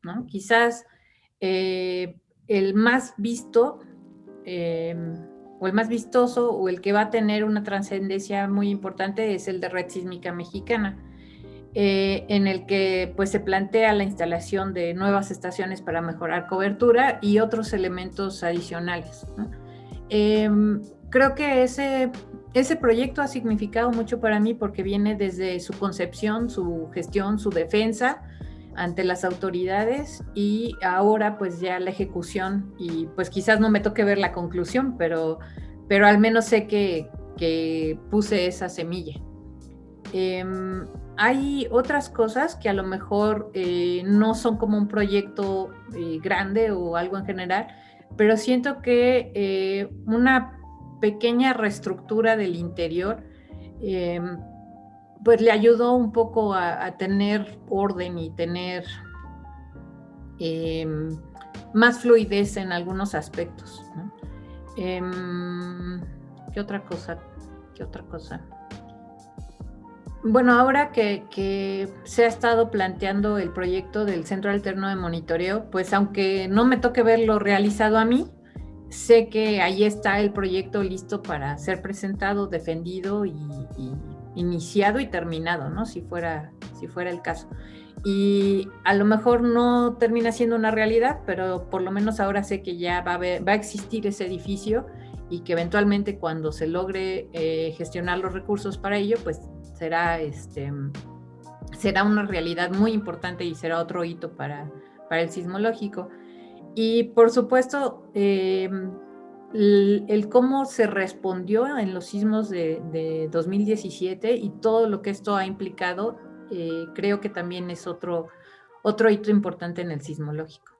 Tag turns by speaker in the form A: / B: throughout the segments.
A: ¿no? Quizás el más visto eh, o el más vistoso o el que va a tener una trascendencia muy importante es el de Red Sísmica Mexicana, en el que pues se plantea la instalación de nuevas estaciones para mejorar cobertura y otros elementos adicionales, ¿no? Creo que ese proyecto ha significado mucho para mí porque viene desde su concepción, su gestión, su defensa ante las autoridades y ahora pues ya la ejecución y pues quizás no me toque ver la conclusión, pero al menos sé que puse esa semilla. Hay otras cosas que a lo mejor no son como un proyecto grande o algo en general, pero siento que una pequeña reestructura del interior eh, pues le ayudó un poco a tener orden y tener eh, más fluidez en algunos aspectos, ¿no? ¿Qué otra cosa? ¿Qué otra cosa? Bueno, ahora que se ha estado planteando el proyecto del Centro Alterno de Monitoreo, pues aunque no me toque verlo realizado a mí, sé que ahí está el proyecto listo para ser presentado, defendido y iniciado y terminado, ¿no? Si fuera el caso. Y a lo mejor no termina siendo una realidad, pero por lo menos ahora sé que ya va a existir ese edificio y que eventualmente cuando se logre gestionar los recursos para ello, pues será una realidad muy importante y será otro hito para el sismológico. Y por supuesto, el cómo se respondió en los sismos de 2017 y todo lo que esto ha implicado, creo que también es otro hito importante en el sismológico.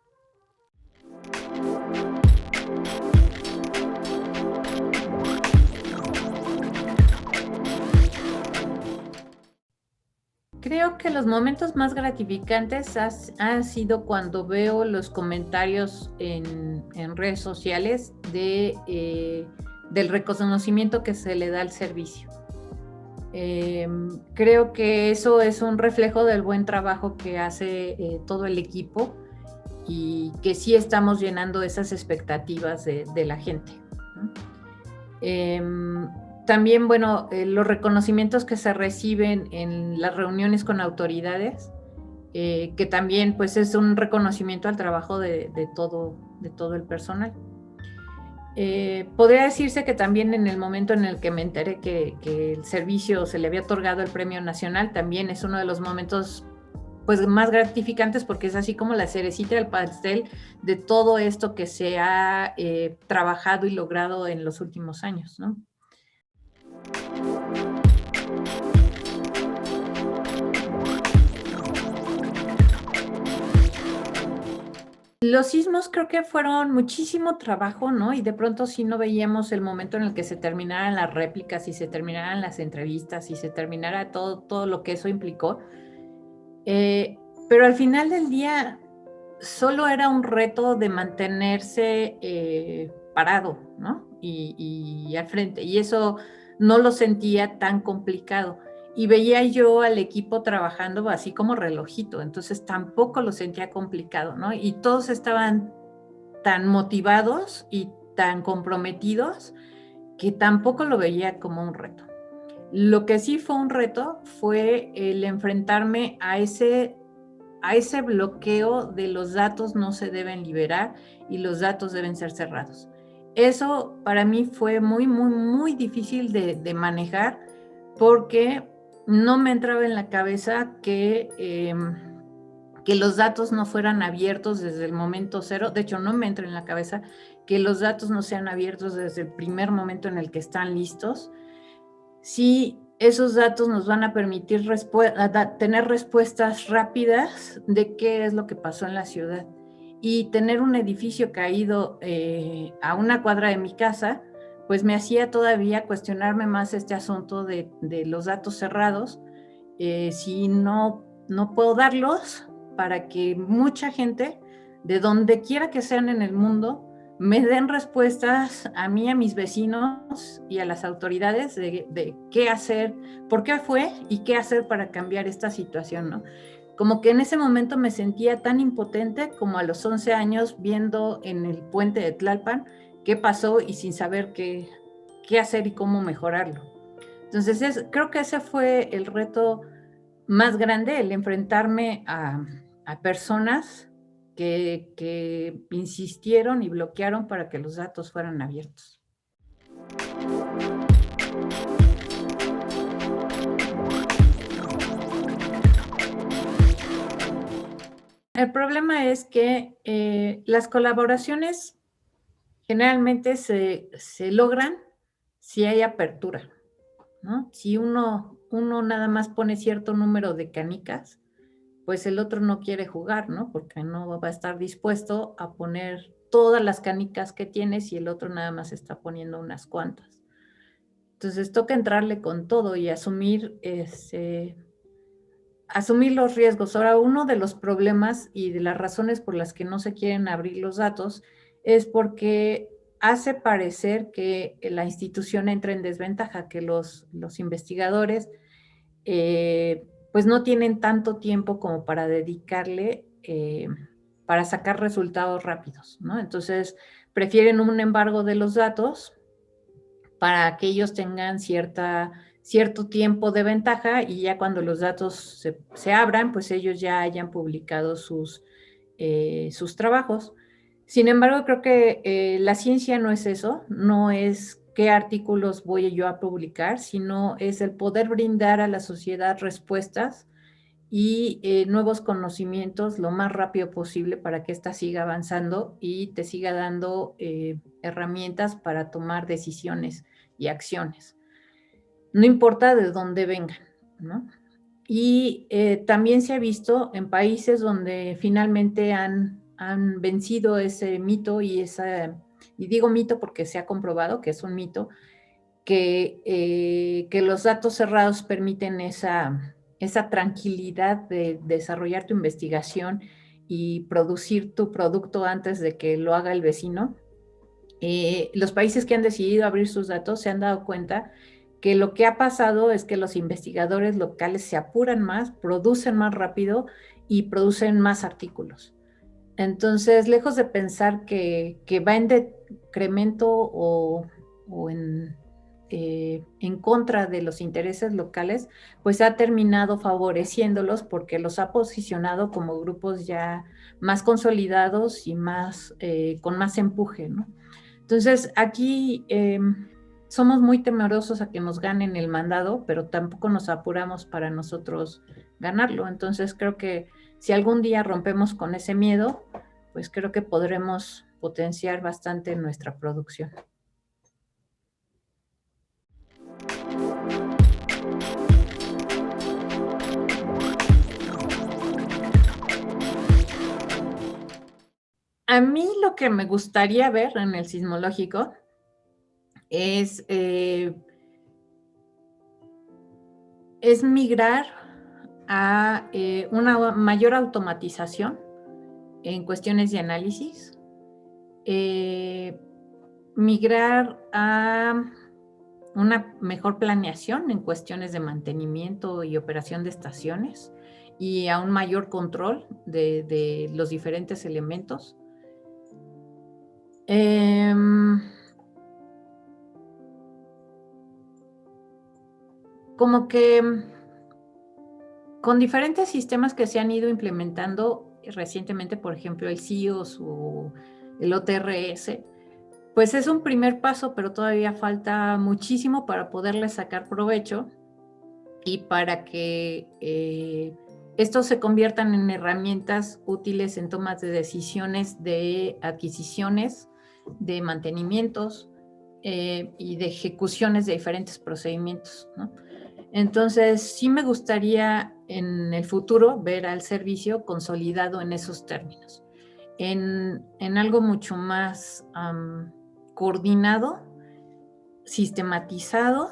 A: Creo que los momentos más gratificantes han sido cuando veo los comentarios en redes sociales del reconocimiento que se le da al servicio. Creo que eso es un reflejo del buen trabajo que hace todo el equipo y que sí estamos llenando esas expectativas de la gente, ¿no? También, bueno, los reconocimientos que se reciben en las reuniones con autoridades, que también pues es un reconocimiento al trabajo de todo el personal. Podría decirse que también en el momento en el que me enteré que el servicio se le había otorgado el Premio Nacional, también es uno de los momentos pues más gratificantes porque es así como la cerecita del pastel de todo esto que se ha trabajado y logrado en los últimos años, ¿no? Los sismos creo que fueron muchísimo trabajo, ¿no? Y de pronto sí no veíamos el momento en el que se terminaran las réplicas y se terminaran las entrevistas y se terminara todo lo que eso implicó. Pero al final del día solo era un reto de mantenerse parado, ¿no? Y al frente. Y eso no lo sentía tan complicado. Y veía yo al equipo trabajando así como relojito, entonces tampoco lo sentía complicado, ¿no? Y todos estaban tan motivados y tan comprometidos que tampoco lo veía como un reto. Lo que sí fue un reto fue el enfrentarme a ese bloqueo de los datos no se deben liberar y los datos deben ser cerrados. Eso para mí fue muy, muy, muy difícil de manejar porque no me entraba en la cabeza que los datos no fueran abiertos desde el momento cero. De hecho, no me entra en la cabeza que los datos no sean abiertos desde el primer momento en el que están listos. Sí, esos datos nos van a permitir tener respuestas rápidas de qué es lo que pasó en la ciudad. Y tener un edificio caído a una cuadra de mi casa, pues me hacía todavía cuestionarme más este asunto de los datos cerrados. Si no puedo darlos para que mucha gente, de donde quiera que sean en el mundo, me den respuestas a mí, a mis vecinos y a las autoridades de qué hacer, por qué fue y qué hacer para cambiar esta situación, ¿no? como que en ese momento me sentía tan impotente como a los 11 años viendo en el puente de Tlalpan qué pasó y sin saber qué hacer y cómo mejorarlo. Entonces, creo que ese fue el reto más grande, el enfrentarme a personas que insistieron y bloquearon para que los datos fueran abiertos. El problema es que las colaboraciones generalmente se logran si hay apertura, ¿no? Si uno nada más pone cierto número de canicas, pues el otro no quiere jugar, ¿no? Porque no va a estar dispuesto a poner todas las canicas que tiene si el otro nada más está poniendo unas cuantas. Entonces toca entrarle con todo y asumir los riesgos. Ahora, uno de los problemas y de las razones por las que no se quieren abrir los datos es porque hace parecer que la institución entra en desventaja, que los investigadores pues no tienen tanto tiempo como para dedicarle para sacar resultados rápidos, ¿no? Entonces, prefieren un embargo de los datos para que ellos tengan cierto tiempo de ventaja y ya cuando los datos se abran, pues ellos ya hayan publicado sus trabajos. Sin embargo, creo que la ciencia no es eso, no es qué artículos voy yo a publicar, sino es el poder brindar a la sociedad respuestas y nuevos conocimientos lo más rápido posible para que ésta siga avanzando y te siga dando herramientas para tomar decisiones y acciones. No importa de dónde vengan, ¿no? Y también se ha visto en países donde finalmente han vencido ese mito y digo mito porque se ha comprobado que es un mito, que los datos cerrados permiten esa tranquilidad de desarrollar tu investigación y producir tu producto antes de que lo haga el vecino. Los países que han decidido abrir sus datos se han dado cuenta que lo que ha pasado es que los investigadores locales se apuran más, producen más rápido y producen más artículos. Entonces, lejos de pensar que va en decremento o en contra de los intereses locales, pues ha terminado favoreciéndolos porque los ha posicionado como grupos ya más consolidados y con más empuje, ¿no? Entonces, aquí somos muy temerosos a que nos ganen el mandado, pero tampoco nos apuramos para nosotros ganarlo. Entonces, creo que si algún día rompemos con ese miedo, pues creo que podremos potenciar bastante nuestra producción. A mí lo que me gustaría ver en el sismológico es migrar a una mayor automatización en cuestiones de análisis, migrar a una mejor planeación en cuestiones de mantenimiento y operación de estaciones y a un mayor control de los diferentes elementos. Como que con diferentes sistemas que se han ido implementando recientemente, por ejemplo, el CIOS o el OTRS, pues es un primer paso, pero todavía falta muchísimo para poderle sacar provecho y para que estos se conviertan en herramientas útiles en tomas de decisiones de adquisiciones, de mantenimientos y de ejecuciones de diferentes procedimientos, ¿no? Entonces, sí me gustaría en el futuro ver al servicio consolidado en esos términos, en algo mucho más coordinado, sistematizado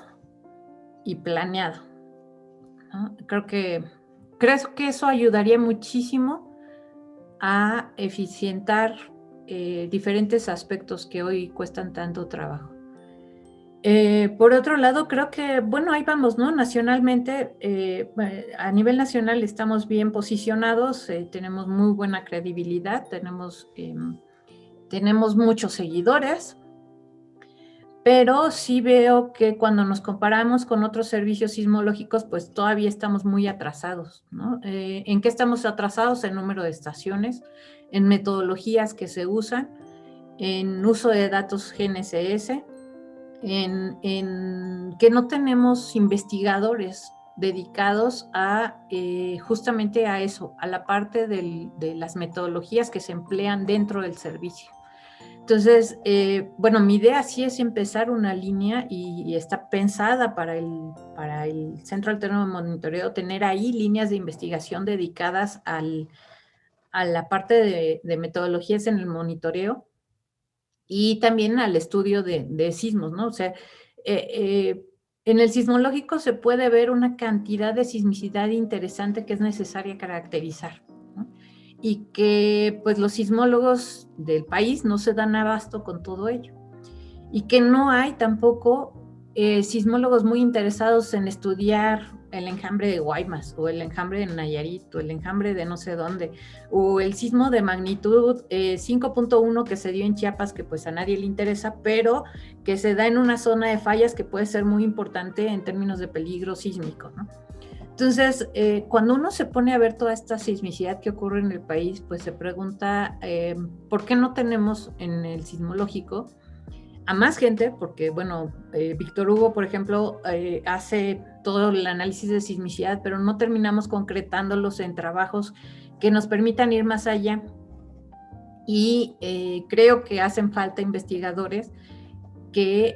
A: y planeado, ¿no? Creo que eso ayudaría muchísimo a eficientar diferentes aspectos que hoy cuestan tanto trabajo. Por otro lado, creo que, bueno, ahí vamos, ¿no? Nacionalmente, a nivel nacional estamos bien posicionados, tenemos muy buena credibilidad, tenemos muchos seguidores, pero sí veo que cuando nos comparamos con otros servicios sismológicos, pues todavía estamos muy atrasados, ¿no? ¿En qué estamos atrasados? En número de estaciones, en metodologías que se usan, en uso de datos GNSS, en que no tenemos investigadores dedicados a justamente a eso, a la parte de las metodologías que se emplean dentro del servicio. Entonces, bueno, mi idea sí es empezar una línea y está pensada para el Centro Alterno de Monitoreo, tener ahí líneas de investigación dedicadas a la parte de metodologías en el monitoreo y también al estudio de sismos, ¿no? O sea, en el sismológico se puede ver una cantidad de sismicidad interesante que es necesaria caracterizar, ¿no? Y que pues los sismólogos del país no se dan abasto con todo ello. Y que no hay tampoco sismólogos muy interesados en estudiar el enjambre de Guaymas, o el enjambre de Nayarit, o el enjambre de no sé dónde, o el sismo de magnitud 5.1 que se dio en Chiapas, que pues a nadie le interesa, pero que se da en una zona de fallas que puede ser muy importante en términos de peligro sísmico, ¿no? Entonces, cuando uno se pone a ver toda esta sismicidad que ocurre en el país, pues se pregunta, ¿por qué no tenemos en el sismológico a más gente? Porque, bueno, Víctor Hugo, por ejemplo, hace todo el análisis de sismicidad, pero no terminamos concretándolos en trabajos que nos permitan ir más allá. Y creo que hacen falta investigadores que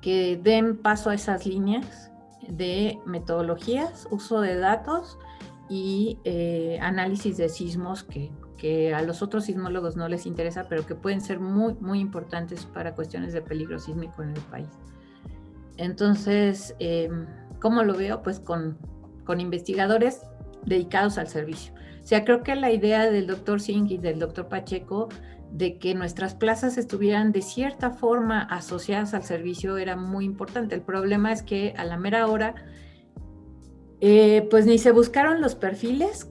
A: den paso a esas líneas de metodologías, uso de datos y análisis de sismos que a los otros sismólogos no les interesa, pero que pueden ser muy, muy importantes para cuestiones de peligro sísmico en el país. Entonces, ¿cómo lo veo? Pues con investigadores dedicados al servicio. O sea, creo que la idea del doctor Singh y del doctor Pacheco de que nuestras plazas estuvieran de cierta forma asociadas al servicio era muy importante. El problema es que a la mera hora, pues ni se buscaron los perfiles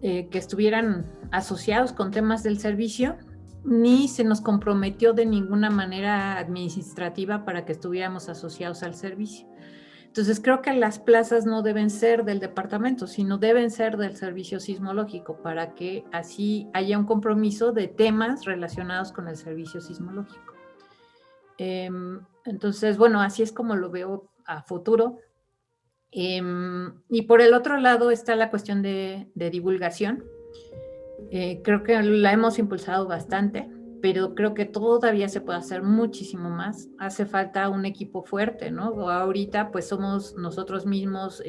A: que estuvieran asociados con temas del servicio, ni se nos comprometió de ninguna manera administrativa para que estuviéramos asociados al servicio. Entonces creo que las plazas no deben ser del departamento, sino deben ser del servicio sismológico, para que así haya un compromiso de temas relacionados con el servicio sismológico. Entonces, bueno, así es como lo veo a futuro. Y por el otro lado está la cuestión de divulgación. Creo que la hemos impulsado bastante, pero creo que todavía se puede hacer muchísimo más. Hace falta un equipo fuerte, ¿no? Ahorita pues somos nosotros mismos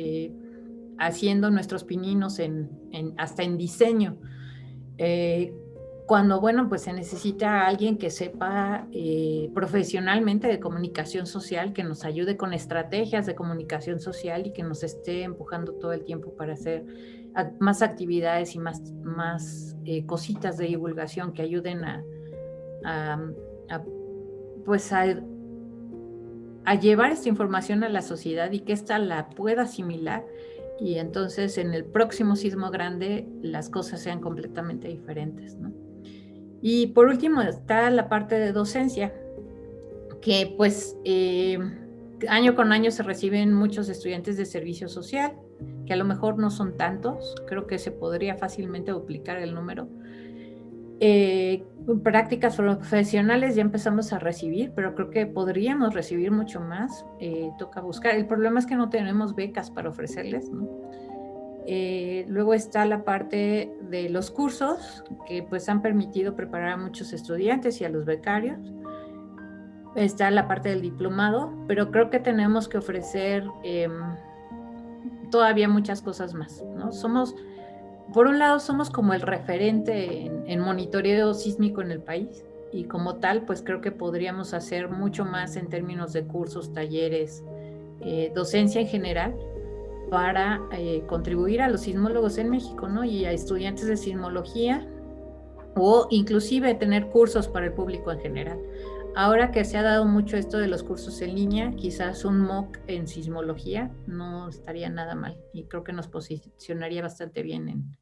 A: haciendo nuestros pininos hasta en diseño. Cuando, bueno, pues se necesita alguien que sepa profesionalmente de comunicación social, que nos ayude con estrategias de comunicación social y que nos esté empujando todo el tiempo para hacer más actividades y más cositas de divulgación que ayuden pues a llevar esta información a la sociedad y que ésta la pueda asimilar, y entonces en el próximo sismo grande las cosas sean completamente diferentes, ¿no? Y por último está la parte de docencia, que pues año con año se reciben muchos estudiantes de servicio social, que a lo mejor no son tantos, creo que se podría fácilmente duplicar el número. Prácticas profesionales ya empezamos a recibir, pero creo que podríamos recibir mucho más, toca buscar. El problema es que no tenemos becas para ofrecerles, ¿no? Luego está la parte de los cursos, que pues han permitido preparar a muchos estudiantes y a los becarios. Está la parte del diplomado, pero creo que tenemos que ofrecer todavía muchas cosas más, ¿no? Por un lado, somos como el referente en monitoreo sísmico en el país, y como tal, pues creo que podríamos hacer mucho más en términos de cursos, talleres, docencia en general, para contribuir a los sismólogos en México, ¿no? Y a estudiantes de sismología, o inclusive tener cursos para el público en general. Ahora que se ha dado mucho esto de los cursos en línea, quizás un MOOC en sismología no estaría nada mal y creo que nos posicionaría bastante bien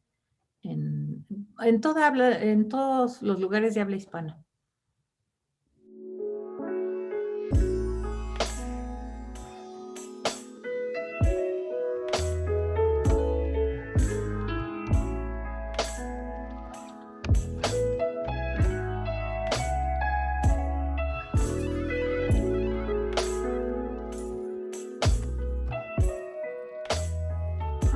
A: en toda habla, en todos los lugares de habla hispana.